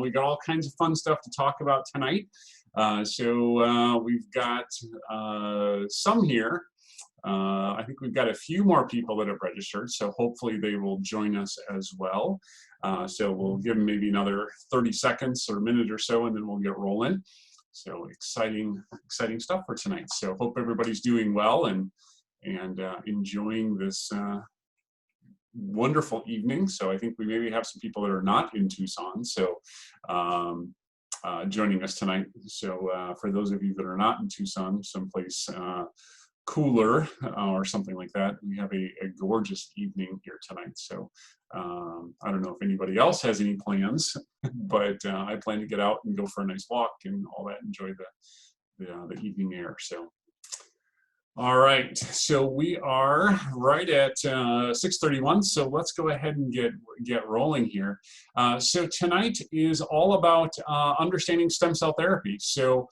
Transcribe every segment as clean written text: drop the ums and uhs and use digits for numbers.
we got all kinds of fun stuff to talk about tonight. We've got some here. I think we've got a few more people that have registered, so hopefully they will join us as well. So we'll give them maybe another 30 seconds or a minute or so, and then we'll get rolling. So exciting stuff for tonight. So hope everybody's doing well and enjoying this wonderful evening. So I think we maybe have some people that are not in Tucson, so joining us tonight. So for those of you that are not in Tucson, someplace cooler or something like that, we have a gorgeous evening here tonight. So I don't know if anybody else has any plans, but I plan to get out and go for a nice walk and all that, enjoy the evening air. So all right, so we are right at 6:31, so let's go ahead and get rolling here. So tonight is all about understanding stem cell therapy. So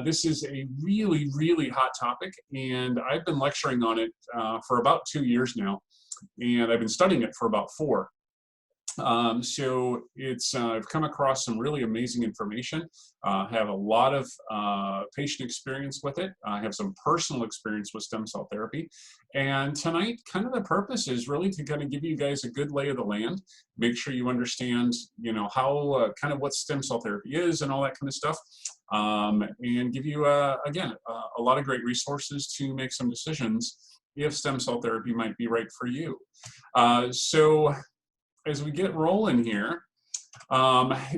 this is a really, really hot topic, and I've been lecturing on it for about 2 years now, and I've been studying it for about 4. So I've come across some really amazing information. Have a lot of patient experience with it. I have some personal experience with stem cell therapy. And tonight, kind of the purpose is really to kind of give you guys a good lay of the land, make sure you understand, how kind of what stem cell therapy is and all that kind of stuff. And give you, again, a lot of great resources to make some decisions if stem cell therapy might be right for you. As we get rolling here,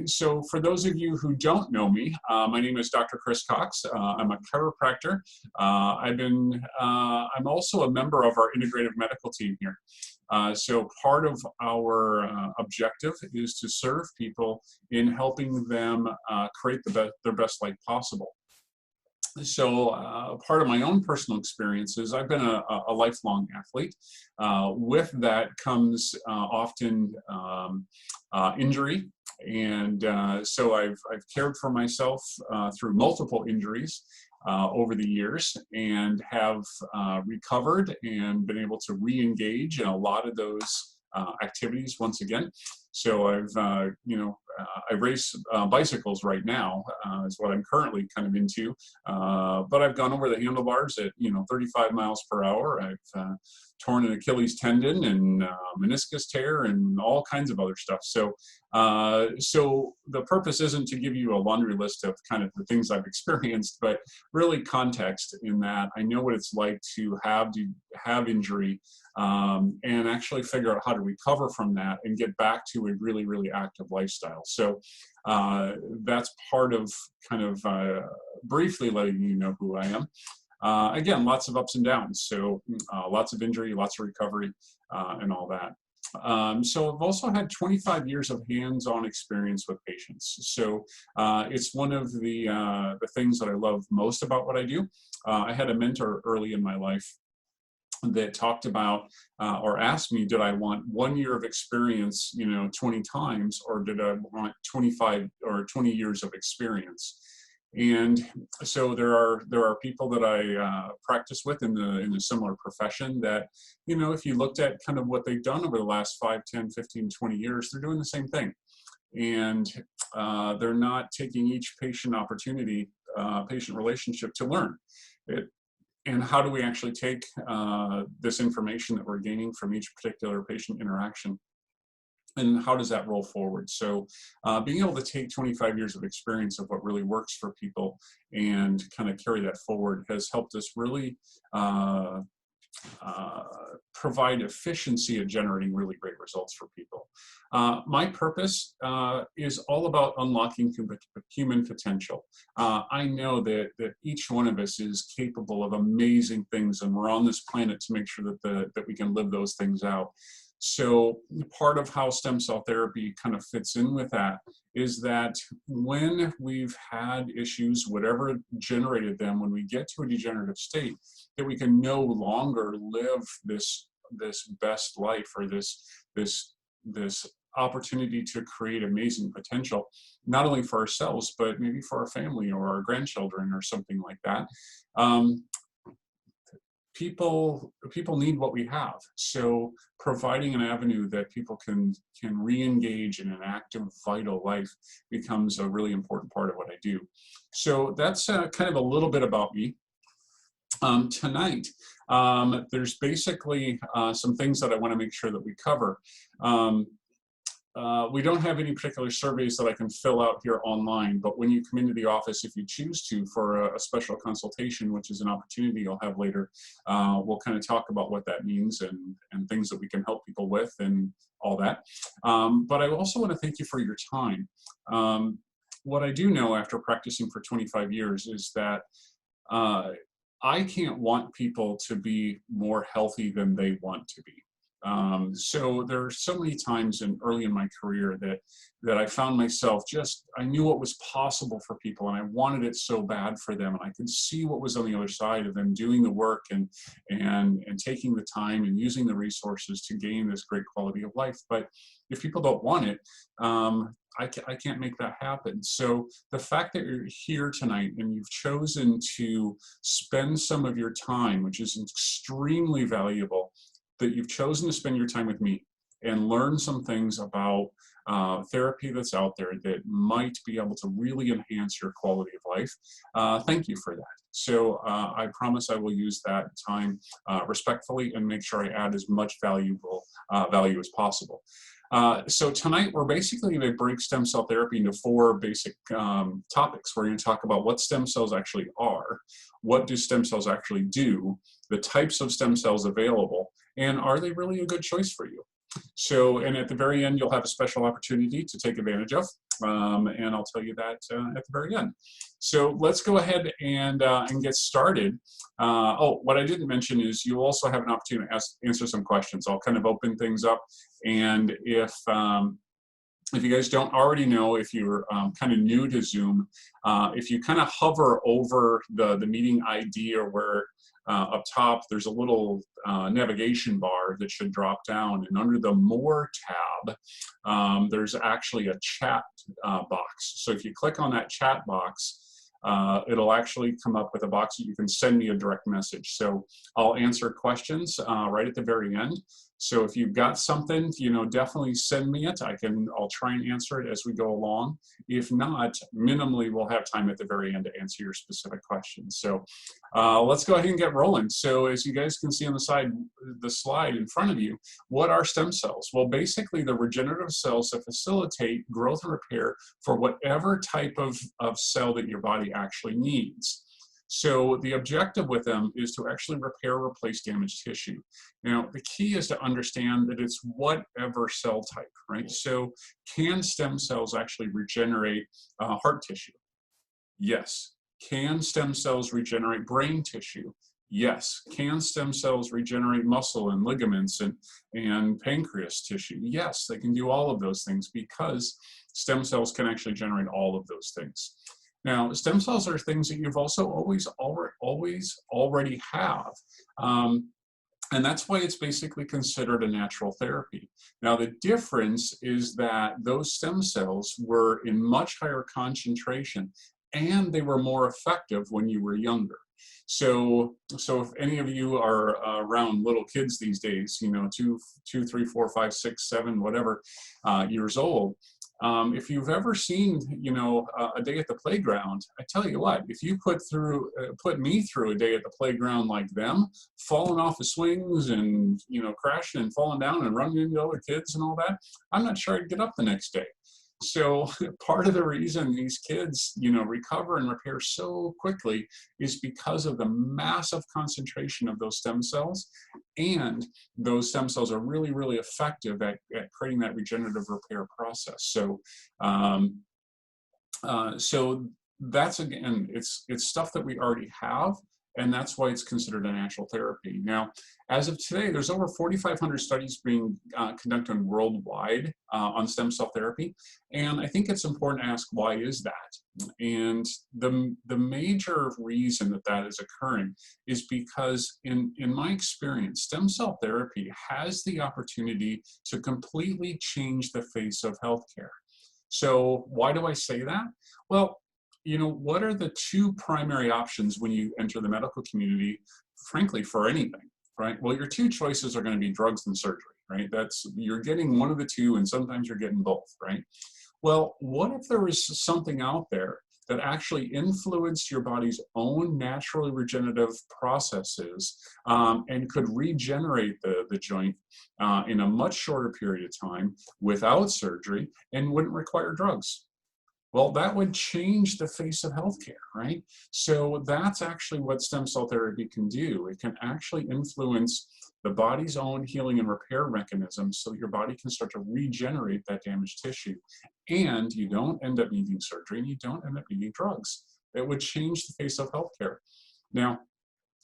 so for those of you who don't know me, my name is Dr. Chris Cox. I'm a chiropractor. I'm also a member of our integrative medical team here. So part of our objective is to serve people in helping them create their best life possible. So part of my own personal experiences, I've been a lifelong athlete. With that comes often injury. And so I've cared for myself through multiple injuries over the years, and have recovered and been able to re-engage in a lot of those activities once again. So I race bicycles right now, is what I'm currently kind of into. But I've gone over the handlebars at 35 miles per hour. I've torn an Achilles tendon and meniscus tear and all kinds of other stuff. So the purpose isn't to give you a laundry list of kind of the things I've experienced, but really context in that I know what it's like to have injury, and actually figure out how to recover from that and get back to a really, really active lifestyle. So that's part of kind of briefly letting you know who I am. Again, lots of ups and downs. So lots of injury, lots of recovery, and all that. So I've also had 25 years of hands-on experience with patients. So it's one of the things that I love most about what I do. I had a mentor early in my life that talked about or asked me, did I want 1 year of experience, 20 times, or did I want 25 or 20 years of experience? And so there are people that I practice with in the similar profession that, if you looked at kind of what they've done over the last 5, 10, 15, 20 years, they're doing the same thing. And they're not taking each patient relationship to learn it. And how do we actually take this information that we're gaining from each particular patient interaction, and how does that roll forward? So being able to take 25 years of experience of what really works for people and kind of carry that forward has helped us really provide efficiency at generating really great results for people. My purpose is all about unlocking human potential. I know that each one of us is capable of amazing things, and we're on this planet to make sure that we can live those things out. So part of how stem cell therapy kind of fits in with that is that when we've had issues, whatever generated them, when we get to a degenerative state, that we can no longer live this best life, or this opportunity to create amazing potential, not only for ourselves, but maybe for our family or our grandchildren or something like that. people need what we have. So providing an avenue that people can re-engage in an active, vital life becomes a really important part of what I do. So that's kind of a little bit about me. Tonight, there's basically some things that I want to make sure that we cover. We don't have any particular surveys that I can fill out here online, but when you come into the office, if you choose to, for a special consultation, which is an opportunity you'll have later, we'll kind of talk about what that means and things that we can help people with and all that. But I also want to thank you for your time. What I do know after practicing for 25 years is that I can't want people to be more healthy than they want to be. So there are so many times early in my career that I found myself I knew what was possible for people and I wanted it so bad for them, and I could see what was on the other side of them doing the work and taking the time and using the resources to gain this great quality of life. But if people don't want it, I can't make that happen. So the fact that you're here tonight and you've chosen to spend some of your time, which is extremely valuable, that you've chosen to spend your time with me and learn some things about therapy that's out there that might be able to really enhance your quality of life. Thank you for that. So I promise I will use that time respectfully and make sure I add as much value as possible. So tonight we're basically going to break stem cell therapy into 4 basic topics. We're going to talk about what stem cells actually are, what do stem cells actually do, the types of stem cells available, and are they really a good choice for you? So, and at the very end, you'll have a special opportunity to take advantage of, and I'll tell you that at the very end. So let's go ahead and get started. What I didn't mention is you also have an opportunity to answer some questions. I'll kind of open things up, and if you guys don't already know, if you're kind of new to Zoom, if you kind of hover over the meeting ID or where up top, there's a little navigation bar that should drop down, and under the More tab, there's actually a chat box. So if you click on that chat box, it'll actually come up with a box that you can send me a direct message. So I'll answer questions right at the very end. So if you've got something, definitely send me it. I'll try and answer it as we go along. If not, minimally, we'll have time at the very end to answer your specific questions. So let's go ahead and get rolling. So as you guys can see on the slide in front of you, what are stem cells? Well, basically the regenerative cells that facilitate growth and repair for whatever type of cell that your body actually needs. So the objective with them is to actually repair or replace damaged tissue. Now, the key is to understand that it's whatever cell type, right? So can stem cells actually regenerate heart tissue? Yes. Can stem cells regenerate brain tissue? Yes. Can stem cells regenerate muscle and ligaments and pancreas tissue? Yes, they can do all of those things because stem cells can actually generate all of those things. Now, stem cells are things that you've also always already have. And that's why it's basically considered a natural therapy. Now, the difference is that those stem cells were in much higher concentration and they were more effective when you were younger. So if any of you are around little kids these days, 2, 3, 4, 5, 6, 7, whatever years old, if you've ever seen, a day at the playground, I tell you what, if you put me through a day at the playground like them, falling off the swings and, crashing and falling down and running into other kids and all that, I'm not sure I'd get up the next day. So part of the reason these kids, recover and repair so quickly is because of the massive concentration of those stem cells, and those stem cells are really, really effective at creating that regenerative repair process. So, so that's, again, it's stuff that we already have, and that's why it's considered a natural therapy. Now, as of today, there's over 4,500 studies being conducted worldwide on stem cell therapy, and I think it's important to ask, why is that? And the major reason that is occurring is because, in my experience, stem cell therapy has the opportunity to completely change the face of healthcare. So why do I say that? Well, what are the 2 primary options when you enter the medical community frankly, for anything, right? Well, your two choices are going to be drugs and surgery, right? You're getting one of the two, and sometimes you're getting both, right? Well, what if there was something out there that actually influenced your body's own naturally regenerative processes and could regenerate the joint in a much shorter period of time without surgery and wouldn't require drugs? Well, that would change the face of healthcare, right? So that's actually what stem cell therapy can do. It can actually influence the body's own healing and repair mechanisms so your body can start to regenerate that damaged tissue. And you don't end up needing surgery and you don't end up needing drugs. It would change the face of healthcare. Now,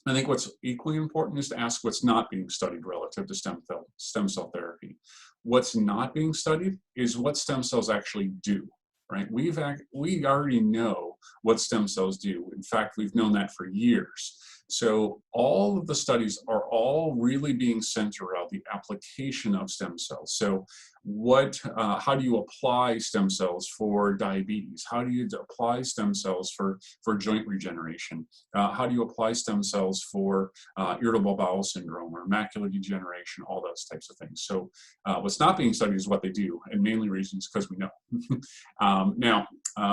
I think what's equally important is to ask what's not being studied relative to stem cell therapy. What's not being studied is what stem cells actually do. Right? We already know what stem cells do. In fact, we've known that for years. So all of the studies are all really being centered around the application of stem cells. So how do you apply stem cells for diabetes? How do you apply stem cells for joint regeneration? How do you apply stem cells for irritable bowel syndrome or macular degeneration, all those types of things. So what's not being studied is what they do, and mainly reasons because we know. Now,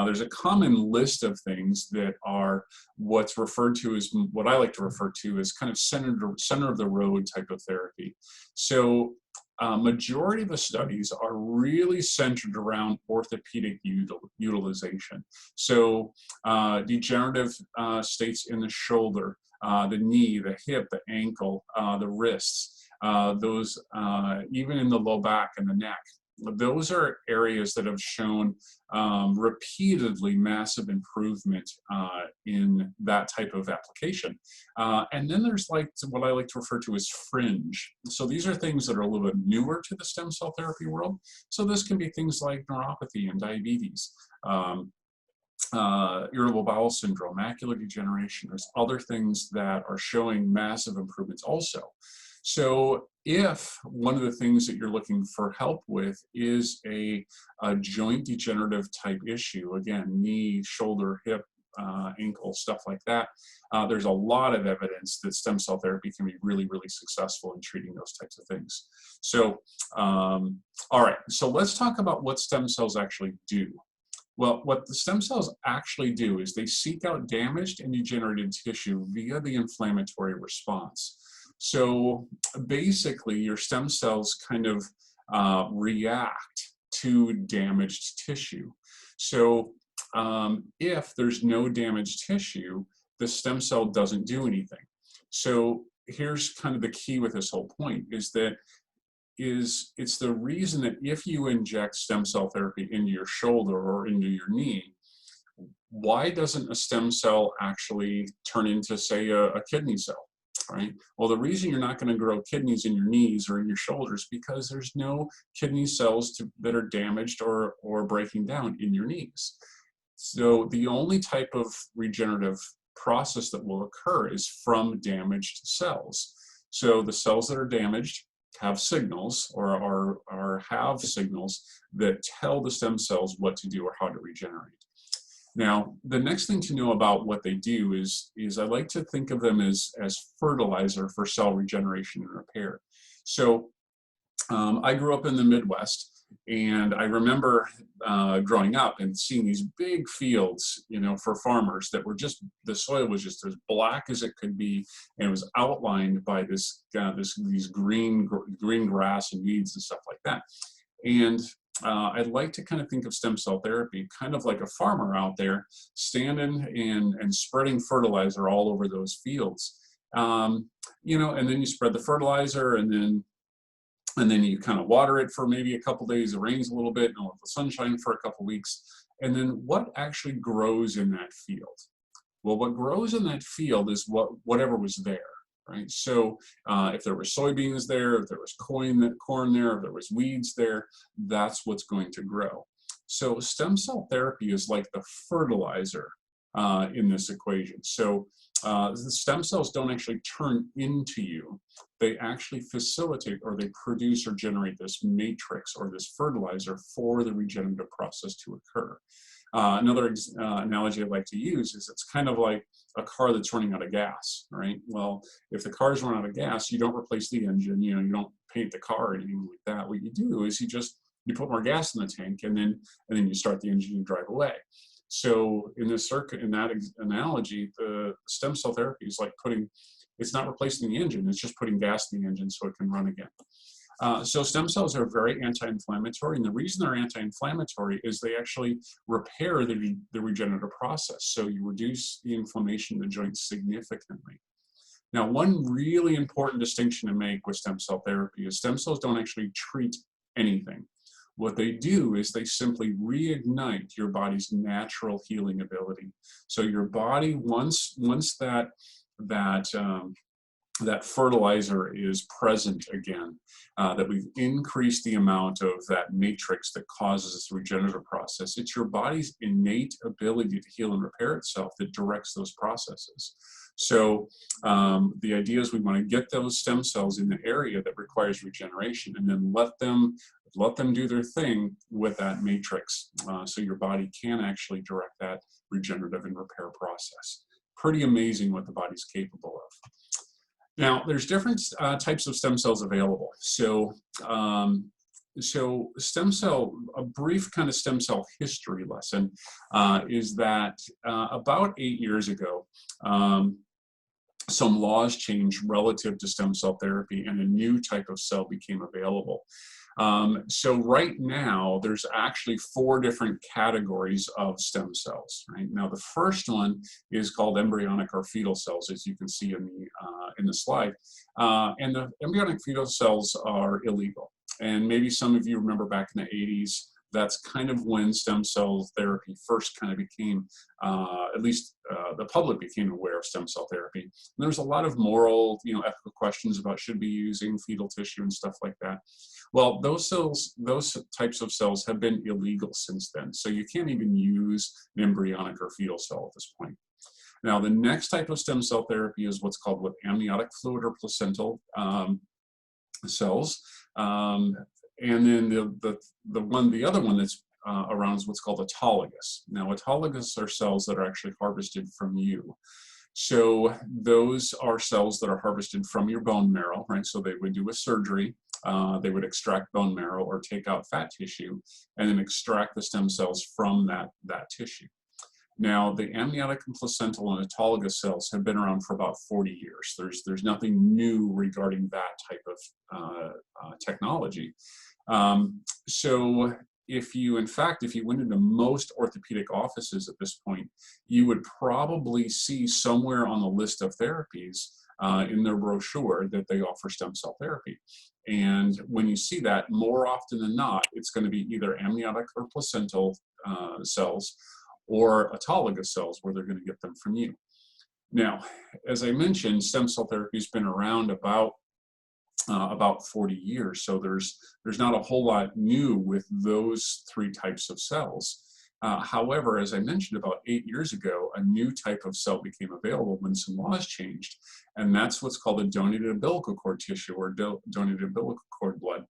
there's a common list of things that are what's referred to as, what I like to refer to as kind of center of the road type of therapy. So majority of the studies are really centered around orthopedic utilization. So degenerative states in the shoulder, the knee, the hip, the ankle, the wrists, those even in the low back and the neck. Those are areas that have shown repeatedly massive improvement in that type of application. And then there's like what I like to refer to as fringe. So these are things that are a little bit newer to the stem cell therapy world. So this can be things like neuropathy and diabetes, irritable bowel syndrome, macular degeneration. There's other things that are showing massive improvements also. So if one of the things that you're looking for help with is a joint degenerative type issue, again, knee, shoulder, hip, ankle, stuff like that, there's a lot of evidence that stem cell therapy can be really, really successful in treating those types of things. So, all right, so let's talk about what stem cells actually do. Well, what the stem cells actually do is they seek out damaged and degenerated tissue via the inflammatory response. So basically, your stem cells kind of react to damaged tissue. So if there's no damaged tissue, the stem cell doesn't do anything. So here's kind of the key with this whole point is that it's the reason that if you inject stem cell therapy into your shoulder or into your knee, why doesn't a stem cell actually turn into, say, a kidney cell? Right? Well, the reason you're not going to grow kidneys in your knees or in your shoulders is because there's no kidney cells that are damaged or breaking down in your knees. So the only type of regenerative process that will occur is from damaged cells. So the cells that are damaged have signals or have signals that tell the stem cells what to do or how to regenerate. Now, the next thing to know about what they do is I like to think of them as fertilizer for cell regeneration and repair. So I grew up in the Midwest, and I remember growing up and seeing these big fields, for farmers that were just, the soil was just as black as it could be, and it was outlined by these green grass and weeds and stuff like that. And I'd like to kind of think of stem cell therapy kind of like a farmer out there standing and spreading fertilizer all over those fields. And then you spread the fertilizer, and then you kind of water it for maybe a couple days. It rains a little bit, and let the sunshine for a couple weeks. And then what actually grows in that field? Well, what grows in that field is whatever was there. Right. So if there were soybeans there, if there was corn there, if there was weeds there, that's what's going to grow. So stem cell therapy is like the fertilizer in this equation. So the stem cells don't actually turn into you. They actually facilitate, or they produce or generate this matrix or this fertilizer for the regenerative process to occur. Another analogy I like to use is it's kind of like a car that's running out of gas, right? Well, if the car's run out of gas, you don't replace the engine, you know, you don't paint the car or anything like that. What you do is you put more gas in the tank, and then you start the engine and drive away. So in this in that analogy, the stem cell therapy is like it's not replacing the engine, it's just putting gas in the engine so it can run again. So stem cells are very anti-inflammatory, and the reason they're anti-inflammatory is they actually repair the regenerative process. So you reduce the inflammation in the joints significantly. Now, one really important distinction to make with stem cell therapy is stem cells don't actually treat anything. What they do is they simply reignite your body's natural healing ability. So your body, once that fertilizer is present again, that we've increased the amount of that matrix that causes this regenerative process, it's your body's innate ability to heal and repair itself that directs those processes. So the idea is we want to get those stem cells in the area that requires regeneration, and then let them do their thing with that matrix, so your body can actually direct that regenerative and repair process. Pretty amazing what the body's capable of. Now, there's different types of stem cells available. So, stem cell, a brief kind of stem cell history lesson is that about 8 years ago, some laws changed relative to stem cell therapy, and a new type of cell became available. So right now, there's actually 4 different categories of stem cells. Right now, the first one is called embryonic or fetal cells, as you can see in the slide. And the embryonic fetal cells are illegal. And maybe some of you remember back in the 80s, that's kind of when stem cell therapy first kind of became, at least the public became aware of stem cell therapy. And there's a lot of moral, ethical questions about should be using fetal tissue and stuff like that. Well, those types of cells have been illegal since then. So you can't even use an embryonic or fetal cell at this point. Now, the next type of stem cell therapy is what's called amniotic fluid or placental cells. And then the other one that's around is what's called autologous. Now, autologous are cells that are actually harvested from you. So those are cells that are harvested from your bone marrow, right? So they would do a surgery, they would extract bone marrow or take out fat tissue, and then extract the stem cells from that tissue. Now, the amniotic and placental and autologous cells have been around for about 40 years. There's nothing new regarding that type of technology. So if you went into most orthopedic offices at this point, you would probably see somewhere on the list of therapies in their brochure that they offer stem cell therapy. And when you see that, more often than not, it's going to be either amniotic or placental cells, or autologous cells where they're going to get them from you. Now, as I mentioned, stem cell therapy has been around about 40 years, so there's not a whole lot new with those 3 types of cells. However, as I mentioned, about 8 years ago, a new type of cell became available when some laws changed, and that's what's called a donated umbilical cord tissue or donated umbilical cord blood.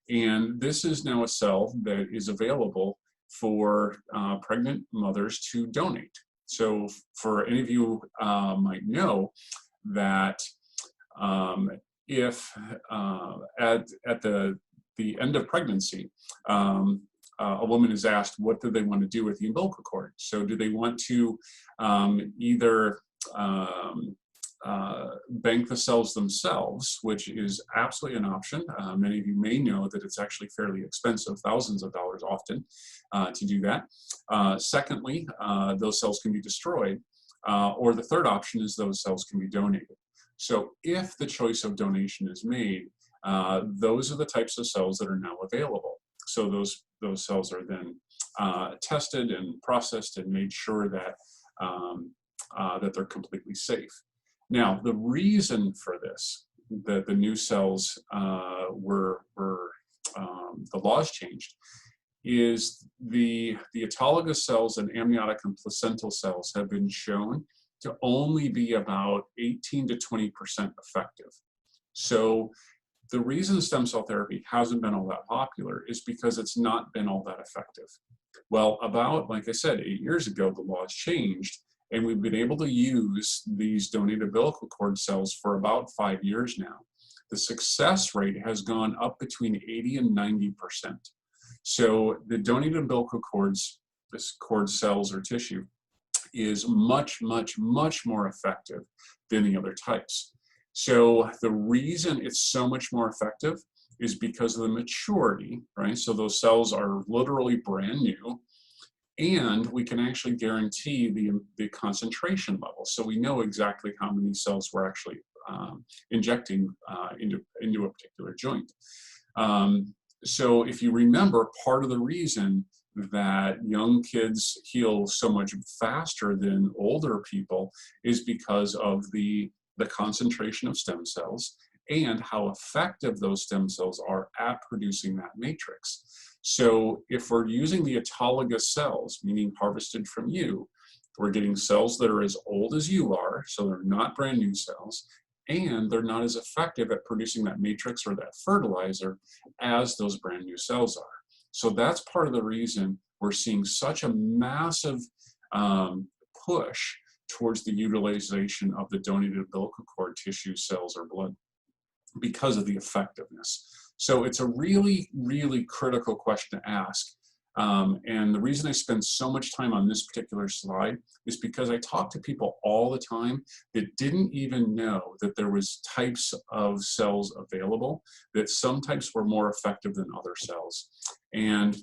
And this is now a cell that is available for pregnant mothers to donate. So for any of you might know that if at the end of pregnancy, a woman is asked what do they want to do with the umbilical cord. So do they want to either bank the cells themselves, which is absolutely an option. Many of you may know that it's actually fairly expensive, thousands of dollars often, to do that. Secondly, those cells can be destroyed, or the third option is those cells can be donated. So if the choice of donation is made, those are the types of cells that are now available. So those cells are then tested and processed and made sure that that they're completely safe. Now, the reason for this, that the new cells the laws changed, is the autologous cells and amniotic and placental cells have been shown to only be about 18 to 20% effective. So the reason stem cell therapy hasn't been all that popular is because it's not been all that effective. Well, about, like I said, 8 years ago, the laws changed, and we've been able to use these donated umbilical cord cells for about 5 years now. The success rate has gone up between 80 and 90%. So the donated umbilical cords, this cord cells or tissue, is much, much, much more effective than the other types. So the reason it's so much more effective is because of the maturity, right? So those cells are literally brand new, and we can actually guarantee the concentration level. So we know exactly how many cells we're actually injecting into a particular joint. So if you remember, part of the reason that young kids heal so much faster than older people is because of the concentration of stem cells and how effective those stem cells are at producing that matrix. So if we're using the autologous cells, meaning harvested from you, we're getting cells that are as old as you are, so they're not brand new cells, and they're not as effective at producing that matrix or that fertilizer as those brand new cells are. So that's part of the reason we're seeing such a massive push towards the utilization of the donated umbilical cord tissue cells or blood because of the effectiveness. So it's a really, really critical question to ask. And the reason I spend so much time on this particular slide is because I talk to people all the time that didn't even know that there was types of cells available, that some types were more effective than other cells. And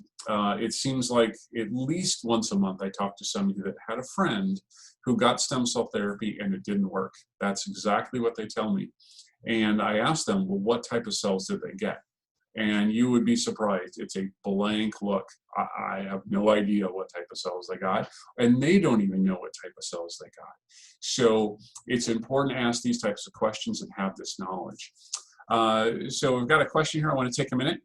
it seems like at least once a month I talk to somebody that had a friend who got stem cell therapy and it didn't work. That's exactly what they tell me. And I ask them, well, what type of cells did they get? And you would be surprised. It's a blank look. I have no idea what type of cells they got, and they don't even know what type of cells they got. So it's important to ask these types of questions and have this knowledge. So we've got a question here. I want to take a minute.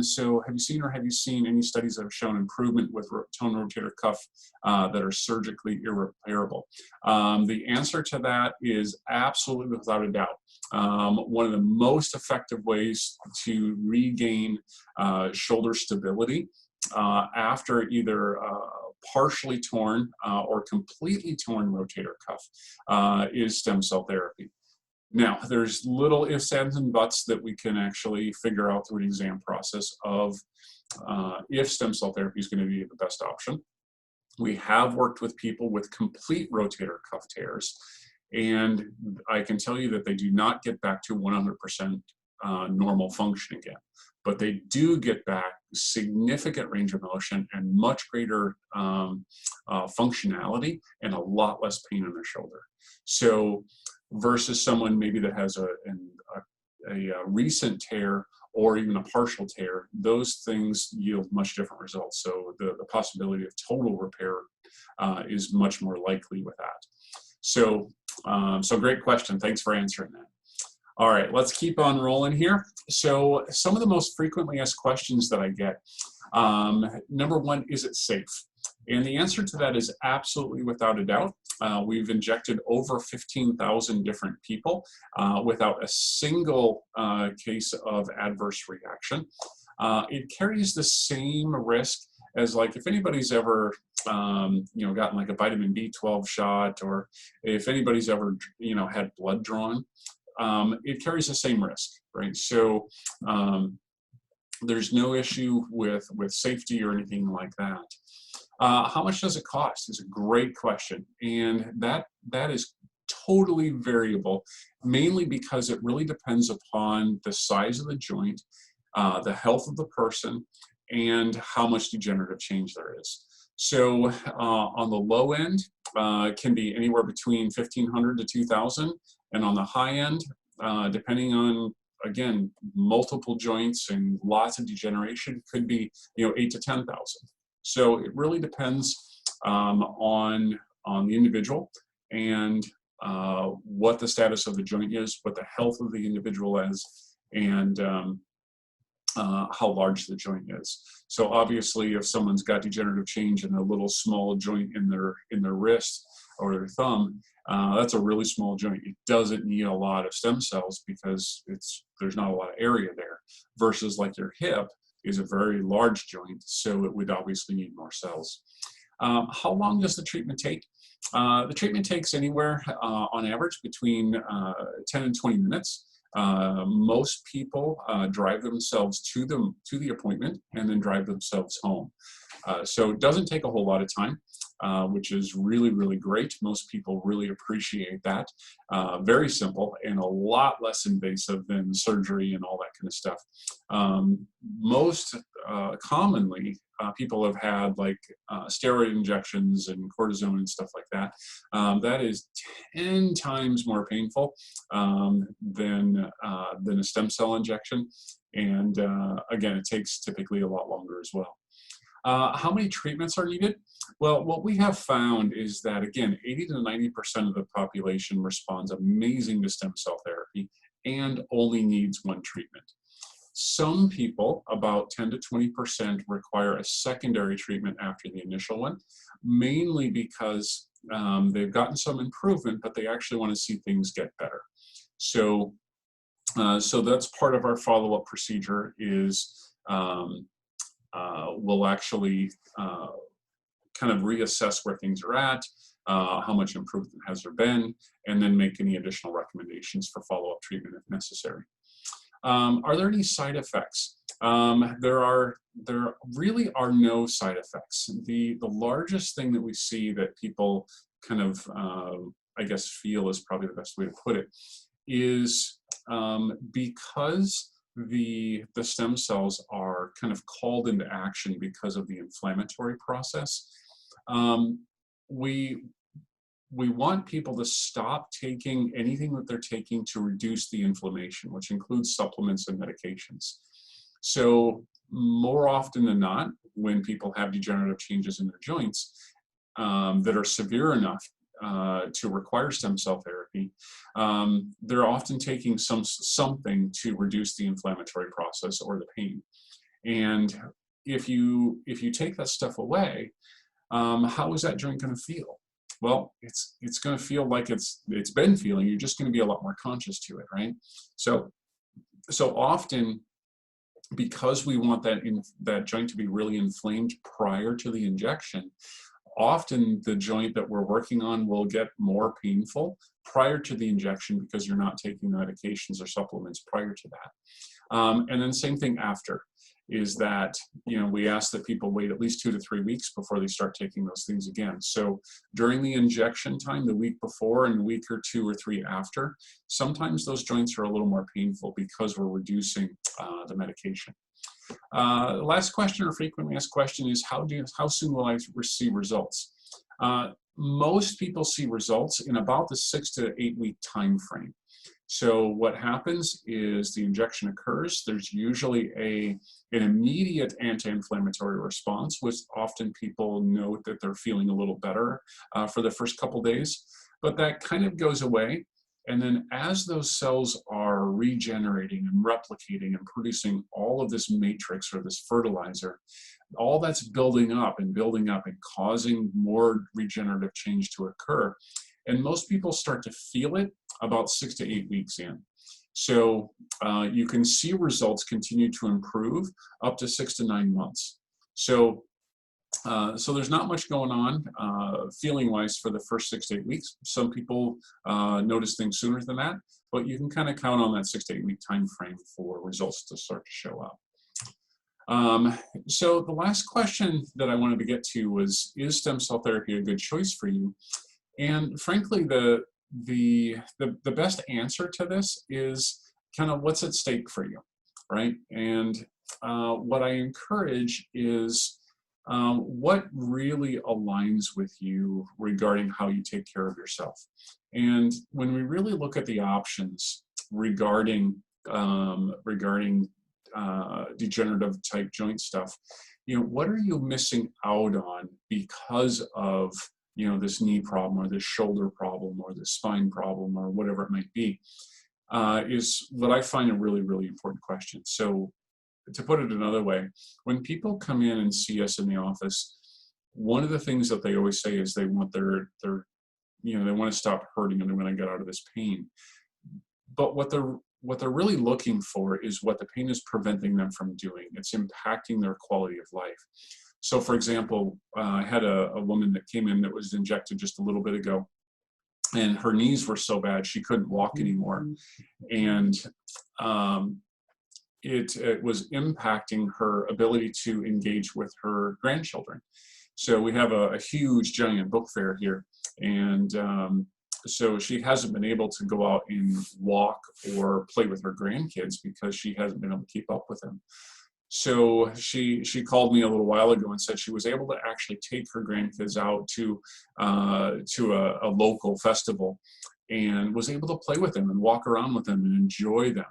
So have you seen any studies that have shown improvement with tone rotator cuff that are surgically irreparable? The answer to that is absolutely without a doubt. One of the most effective ways to regain shoulder stability after either partially torn or completely torn rotator cuff is stem cell therapy. Now, there's little ifs, ands, and buts that we can actually figure out through an exam process of if stem cell therapy is going to be the best option. We have worked with people with complete rotator cuff tears, and I can tell you that they do not get back to 100% normal function again, but they do get back significant range of motion and much greater functionality and a lot less pain in their shoulder. So versus someone maybe that has a recent tear or even a partial tear, those things yield much different results. So the possibility of total repair is much more likely with that. So, so great question. Thanks for answering that. All right, let's keep on rolling here. So some of the most frequently asked questions that I get, number one, is it safe? And the answer to that is absolutely without a doubt. We've injected over 15,000 different people without a single case of adverse reaction. It carries the same risk as, like, if anybody's ever gotten like a vitamin B12 shot, or if anybody's ever had blood drawn, it carries the same risk, right? So there's no issue with safety or anything like that. How much does it cost is a great question, and that is totally variable, mainly because it really depends upon the size of the joint, the health of the person, and how much degenerative change there is. So on the low end, it can be anywhere between $1,500 to $2,000, and on the high end, depending on, again, multiple joints and lots of degeneration, could be $8,000 to $10,000. So it really depends on the individual and what the status of the joint is, what the health of the individual is, and how large the joint is. So obviously, if someone's got degenerative change in a little small joint in their wrist or their thumb, that's a really small joint. It doesn't need a lot of stem cells because there's not a lot of area there. Versus like your hip, is a very large joint, so it would obviously need more cells. How long does the treatment take? The treatment takes anywhere on average between 10 and 20 minutes. Most people drive themselves to the appointment and then drive themselves home. So it doesn't take a whole lot of time, which is really, really great. Most people really appreciate that. Very simple and a lot less invasive than surgery and all that kind of stuff. Most commonly, people have had like steroid injections and cortisone and stuff like that. That is 10 times more painful than a stem cell injection. And again, it takes typically a lot longer as well. How many treatments are needed? Well, what we have found is that, again, 80 to 90% of the population responds amazing to stem cell therapy and only needs one treatment. Some people, about 10 to 20%, require a secondary treatment after the initial one, mainly because they've gotten some improvement, but they actually want to see things get better. So that's part of our follow-up procedure is we'll actually kind of reassess where things are at, how much improvement has there been, and then make any additional recommendations for follow-up treatment if necessary. Are there any side effects? There really are no side effects. The largest thing that we see that people kind of, I guess, feel is probably the best way to put it, is because the stem cells are kind of called into action because of the inflammatory process. We want people to stop taking anything that they're taking to reduce the inflammation, which includes supplements and medications. So more often than not, when people have degenerative changes in their joints that are severe enough to require stem cell therapy, they're often taking something to reduce the inflammatory process or the pain. And if you take that stuff away, how is that joint going to feel? Well, it's going to feel like it's been feeling. You're just going to be a lot more conscious to it, right? So often, because we want that joint to be really inflamed prior to the injection, often the joint that we're working on will get more painful prior to the injection because you're not taking medications or supplements prior to that. And then same thing after, is that, we ask that people wait at least 2 to 3 weeks before they start taking those things again. So during the injection time, the week before and a week or 2 or 3 after, sometimes those joints are a little more painful because we're reducing the medication. The last question, or frequently asked question, is how soon will I receive results? Most people see results in about the 6 to 8 week time frame. So what happens is the injection occurs. There's usually an immediate anti-inflammatory response, which often people note that they're feeling a little better for the first couple days, but that kind of goes away. And then as those cells are regenerating and replicating and producing all of this matrix or this fertilizer, all that's building up and causing more regenerative change to occur. And most people start to feel it about 6 to 8 weeks in. So you can see results continue to improve up to 6 to 9 months. So there's not much going on feeling-wise for the first 6 to 8 weeks. Some people notice things sooner than that, but you can kind of count on that 6 to 8 week time frame for results to start to show up. So the last question that I wanted to get to was, is stem cell therapy a good choice for you? And frankly, the best answer to this is kind of what's at stake for you, right? And what I encourage is what really aligns with you regarding how you take care of yourself. And when we really look at the options regarding degenerative type joint stuff, what are you missing out on because of this knee problem or this shoulder problem or this spine problem or whatever it might be, is what I find a really, really important question. So to put it another way, when people come in and see us in the office, one of the things that they always say is they want they want to stop hurting and they want to get out of this pain. But what they're what they're really looking for is what the pain is preventing them from doing. It's impacting their quality of life. So for example, I had a woman that came in that was injected just a little bit ago, and her knees were so bad she couldn't walk anymore. And it was impacting her ability to engage with her grandchildren. So we have a huge giant book fair here, and so she hasn't been able to go out and walk or play with her grandkids because she hasn't been able to keep up with them. So she called me a little while ago and said she was able to actually take her grandkids out to a local festival, and was able to play with them and walk around with them and enjoy them.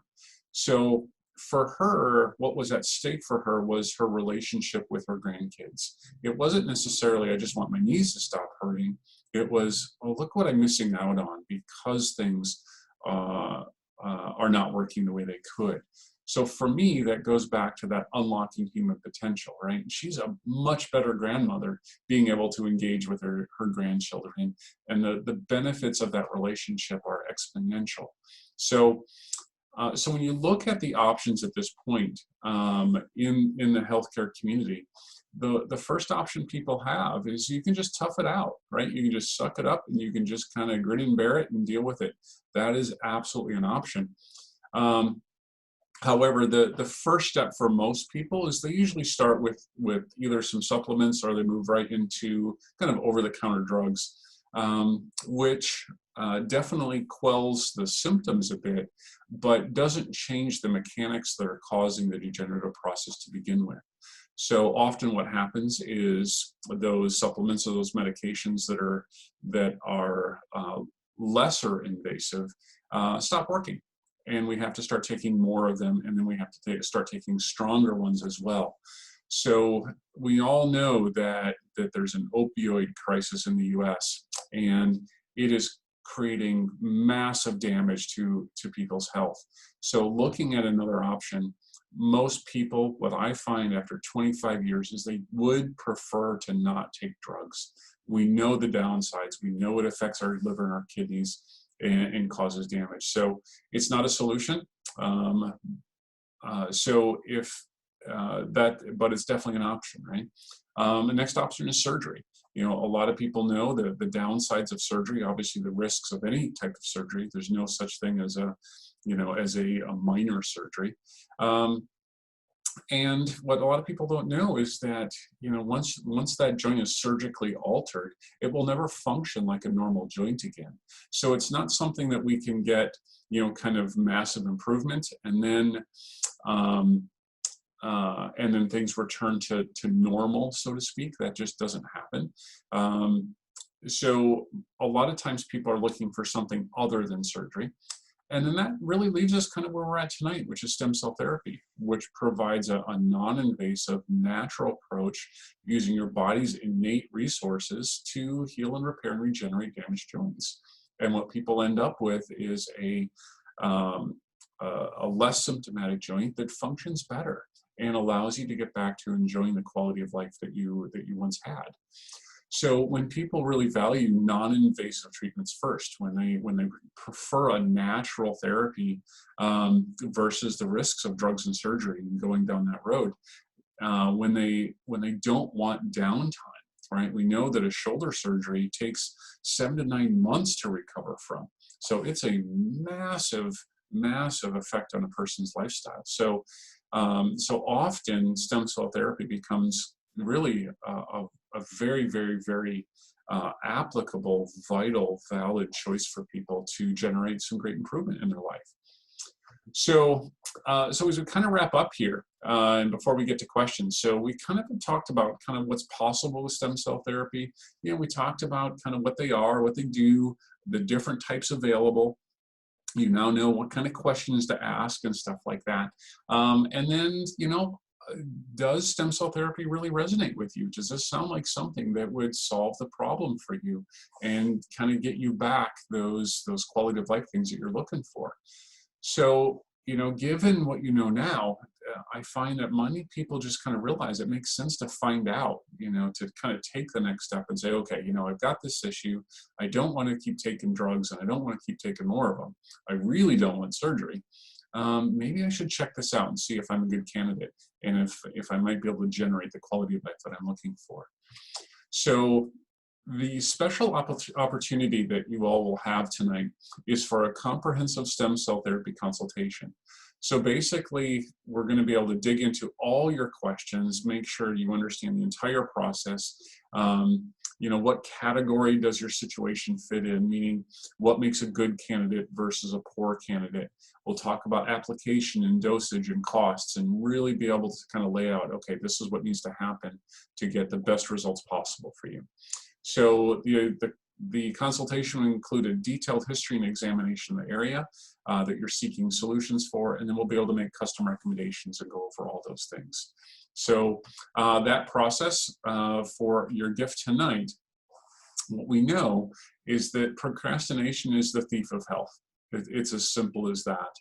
So for her, what was at stake for her was her relationship with her grandkids. It wasn't necessarily, I just want my knees to stop hurting. It was, oh, look what I'm missing out on because things are not working the way they could. So for me, that goes back to that unlocking human potential, right? She's a much better grandmother being able to engage with her grandchildren, and the benefits of that relationship are exponential. So when you look at the options at this point in the healthcare community, the first option people have is you can just tough it out, right? You can just suck it up and you can just kind of grin and bear it and deal with it. That is absolutely an option. However, the first step for most people is they usually start with either some supplements, or they move right into kind of over-the-counter drugs, which definitely quells the symptoms a bit, but doesn't change the mechanics that are causing the degenerative process to begin with. So often what happens is those supplements or those medications that are lesser invasive stop working. And we have to start taking more of them, and then we have to start taking stronger ones as well. So we all know that there's an opioid crisis in the US, and it is creating massive damage to people's health. So looking at another option, most people, what I find after 25 years is they would prefer to not take drugs. We know the downsides. We know it affects our liver and our kidneys and causes damage. So it's not a solution. But it's definitely an option, right? The next option is surgery. You know, a lot of people know the downsides of surgery, obviously the risks of any type of surgery. There's no such thing as a minor surgery. And what a lot of people don't know is that, you know, once that joint is surgically altered, it will never function like a normal joint again. So it's not something that we can get, you know, kind of massive improvement and then things return to normal, so to speak. That just doesn't happen. So a lot of times people are looking for something other than surgery. And then that really leaves us kind of where we're at tonight, which is stem cell therapy, which provides a non-invasive, natural approach using your body's innate resources to heal and repair and regenerate damaged joints. And what people end up with is a less symptomatic joint that functions better and allows you to get back to enjoying the quality of life that you once had. So when people really value non-invasive treatments first, when they prefer a natural therapy versus the risks of drugs and surgery and going down that road, when they don't want downtime, right? We know that a shoulder surgery takes 7 to 9 months to recover from. So it's a massive effect on a person's lifestyle. So often stem cell therapy becomes really a very, very, very applicable, vital, valid choice for people to generate some great improvement in their life. So as we kind of wrap up here, and before we get to questions, so we kind of talked about kind of what's possible with stem cell therapy. You know, we talked about kind of what they are, what they do, the different types available. You now know what kind of questions to ask and stuff like that. And then, you know, does stem cell therapy really resonate with you? Does this sound like something that would solve the problem for you and kind of get you back those quality of life things that you're looking for? So, you know, given what you know now, I find that many people just kind of realize it makes sense to find out, you know, to kind of take the next step and say, okay, you know, I've got this issue. I don't want to keep taking drugs and I don't want to keep taking more of them. I really don't want surgery. maybe I should check this out and see if I'm a good candidate and if I might be able to generate the quality of life that I'm looking for. So the special opportunity that you all will have tonight is for a comprehensive stem cell therapy consultation. So basically, we're going to be able to dig into all your questions, make sure you understand the entire process. You know, what category does your situation fit in, meaning what makes a good candidate versus a poor candidate. We'll talk about application and dosage and costs and really be able to kind of lay out, okay, this is what needs to happen to get the best results possible for you. So the consultation will include a detailed history and examination of the area that you're seeking solutions for, and then we'll be able to make custom recommendations and go over all those things. So that process for your gift tonight, what we know is that procrastination is the thief of health. It's as simple as that.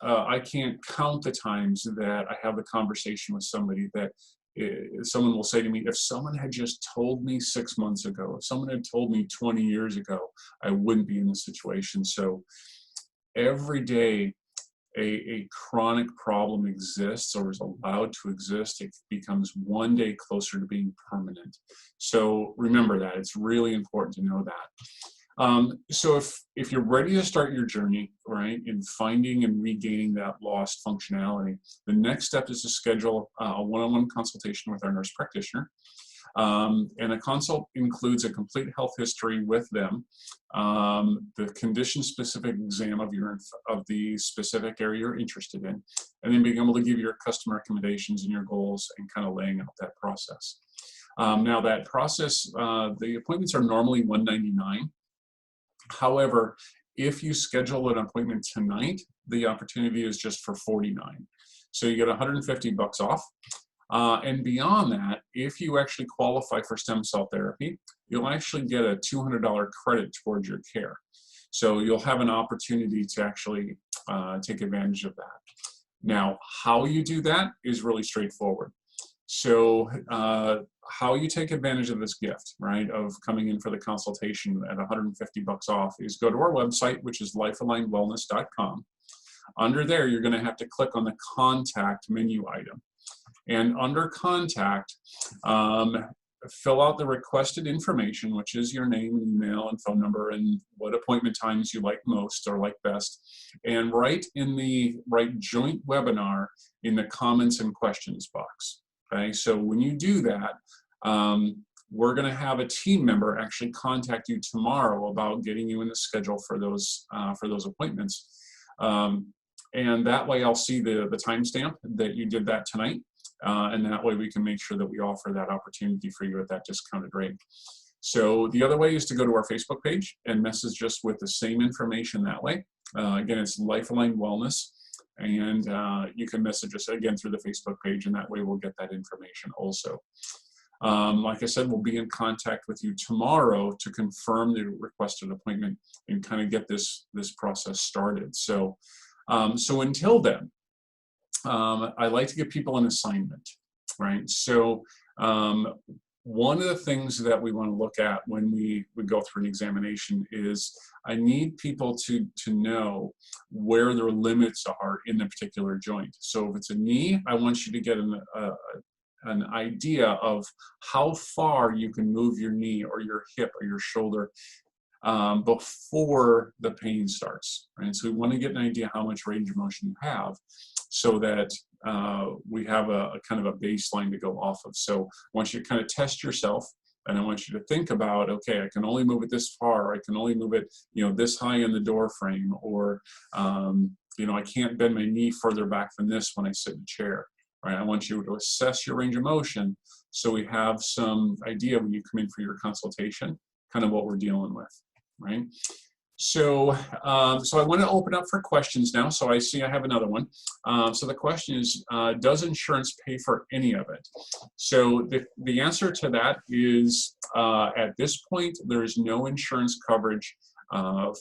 I can't count the times that I have a conversation with somebody that someone will say to me, if someone had just told me 6 months ago, if someone had told me 20 years ago, I wouldn't be in this situation. So every day a chronic problem exists or is allowed to exist, it becomes one day closer to being permanent. So remember that. It's really important to know that. So if you're ready to start your journey, right, in finding and regaining that lost functionality, the next step is to schedule a one-on-one consultation with our nurse practitioner. And a consult includes a complete health history with them, the condition-specific exam of the specific area you're interested in, and then being able to give your custom recommendations and your goals and kind of laying out that process. Now that process, the appointments are normally $199. However, if you schedule an appointment tonight, the opportunity is just for $49. So you get $150 off. And beyond that, if you actually qualify for stem cell therapy, you'll actually get a $200 credit towards your care. So you'll have an opportunity to actually take advantage of that. Now, how you do that is really straightforward. So how you take advantage of this gift, right, of coming in for the consultation at $150 off is go to our website, which is lifealignedwellness.com. Under there, you're going to have to click on the contact menu item. And under contact, fill out the requested information, which is your name, email, and phone number, and what appointment times you like most or like best. And write joint webinar in the comments and questions box. Okay, so when you do that, we're going to have a team member actually contact you tomorrow about getting you in the schedule for those appointments. And that way I'll see the timestamp that you did that tonight. And that way we can make sure that we offer that opportunity for you at that discounted rate. So the other way is to go to our Facebook page and message us with the same information that way. Again, it's Life Aligned Wellness. And you can message us again through the Facebook page, and that way we'll get that information also. Like I said, we'll be in contact with you tomorrow to confirm the requested appointment and kind of get this process started. So, so until then, I like to give people an assignment, right? So one of the things that we want to look at when we go through an examination is I need people to know where their limits are in the particular joint. So if it's a knee, I want you to get an idea of how far you can move your knee or your hip or your shoulder before the pain starts, right? So we want to get an idea how much range of motion you have so that we have a kind of a baseline to go off of. So I want you to kind of test yourself, and I want you to think about, okay, I can only move it this far, or I can only move it, this high in the door frame, or, I can't bend my knee further back than this when I sit in a chair, right? I want you to assess your range of motion so we have some idea when you come in for your consultation, kind of what we're dealing with, right? So, so I want to open up for questions now. So I see I have another one. So the question is, does insurance pay for any of it? So the answer to that is, at this point, there is no insurance coverage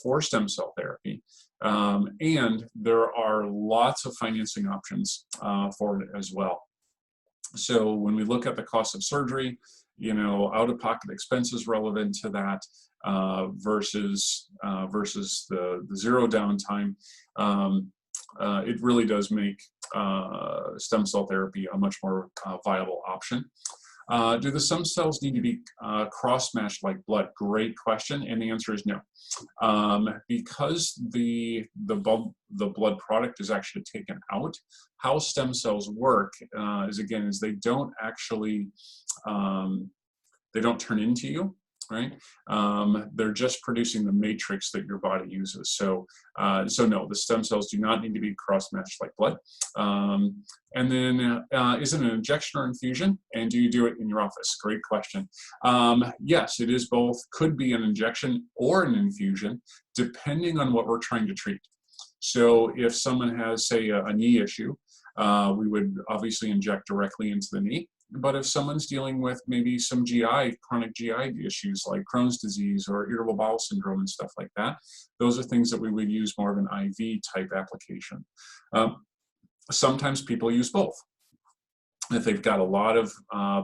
for stem cell therapy. And there are lots of financing options for it as well. So when we look at the cost of surgery, you know, out-of-pocket expenses relevant to that versus the zero downtime, it really does make stem cell therapy a much more viable option. Do the stem cells need to be cross-matched like blood? Great question, and the answer is no. Because the blood product is actually taken out, how stem cells work is they don't actually they don't turn into you, right? They're just producing the matrix that your body uses. So no, the stem cells do not need to be cross-matched like blood. And then, is it an injection or infusion? And do you do it in your office? Great question. Yes, it is both. Could be an injection or an infusion, depending on what we're trying to treat. So if someone has, say, a knee issue, we would obviously inject directly into the knee. But if someone's dealing with maybe some chronic GI issues like Crohn's disease or irritable bowel syndrome and stuff like that, those are things that we would use more of an IV type application. Sometimes people use both. If they've got a lot of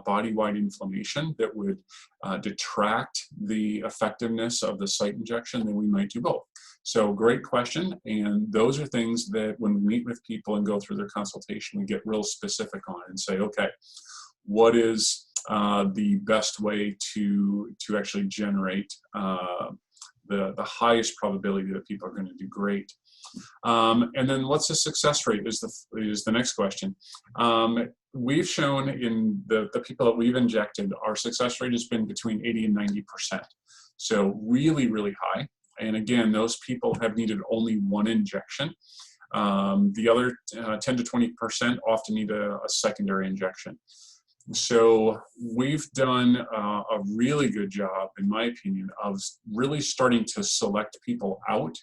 body-wide inflammation that would detract the effectiveness of the site injection, then we might do both. So great question, and those are things that when we meet with people and go through their consultation, we get real specific on and say, okay, what is the best way to actually generate the highest probability that people are going to do great? And then what's the success rate is the next question. We've shown in the people that we've injected, our success rate has been between 80 and 90%. So really, really high. And again, those people have needed only one injection. The other 10 to 20% often need a secondary injection. So we've done a really good job, in my opinion, of really starting to select people out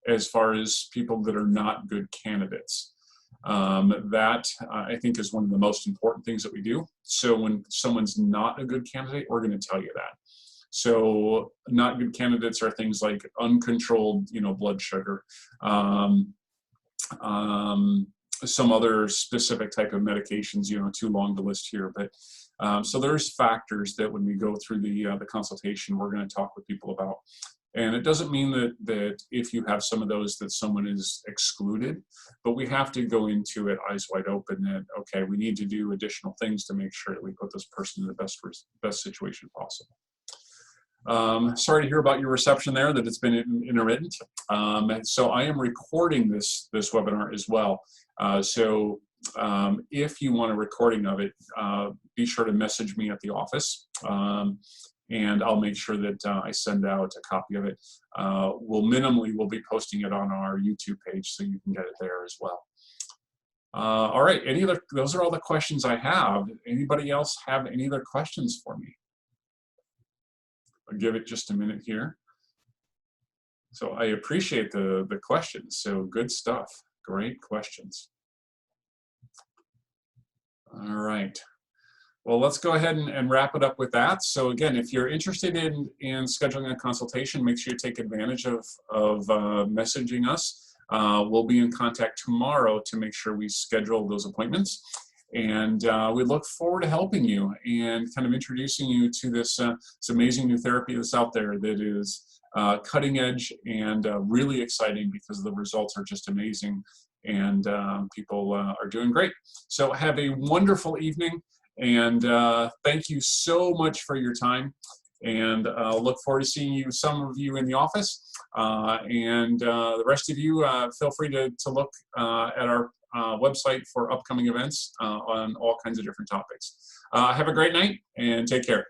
as far as people that are not good candidates. That I think is one of the most important things that we do. So when someone's not a good candidate, we're going to tell you that. So not good candidates are things like uncontrolled, blood sugar, some other specific type of medications, too long to list here. But so there's factors that when we go through the consultation, we're going to talk with people about. And it doesn't mean that if you have some of those that someone is excluded, but we have to go into it eyes wide open that, okay, we need to do additional things to make sure that we put this person in the best situation possible. Sorry to hear about your reception there, that it's been intermittent. So I am recording this webinar as well. So if you want a recording of it, be sure to message me at the office. And I'll make sure that I send out a copy of it. We'll be posting it on our YouTube page, so you can get it there as well. All right, those are all the questions I have. Anybody else have any other questions for me? I'll give it just a minute here. So I appreciate the questions. So good stuff, great questions. All right. Well, let's go ahead and wrap it up with that. So again, if you're interested in scheduling a consultation, make sure you take advantage of messaging us. We'll be in contact tomorrow to make sure we schedule those appointments. And we look forward to helping you and kind of introducing you to this amazing new therapy that's out there that is cutting edge and really exciting because the results are just amazing and people are doing great. So have a wonderful evening. And thank you so much for your time. And look forward to seeing some of you in the office. And the rest of you, feel free to look at our website for upcoming events on all kinds of different topics. Have a great night and take care.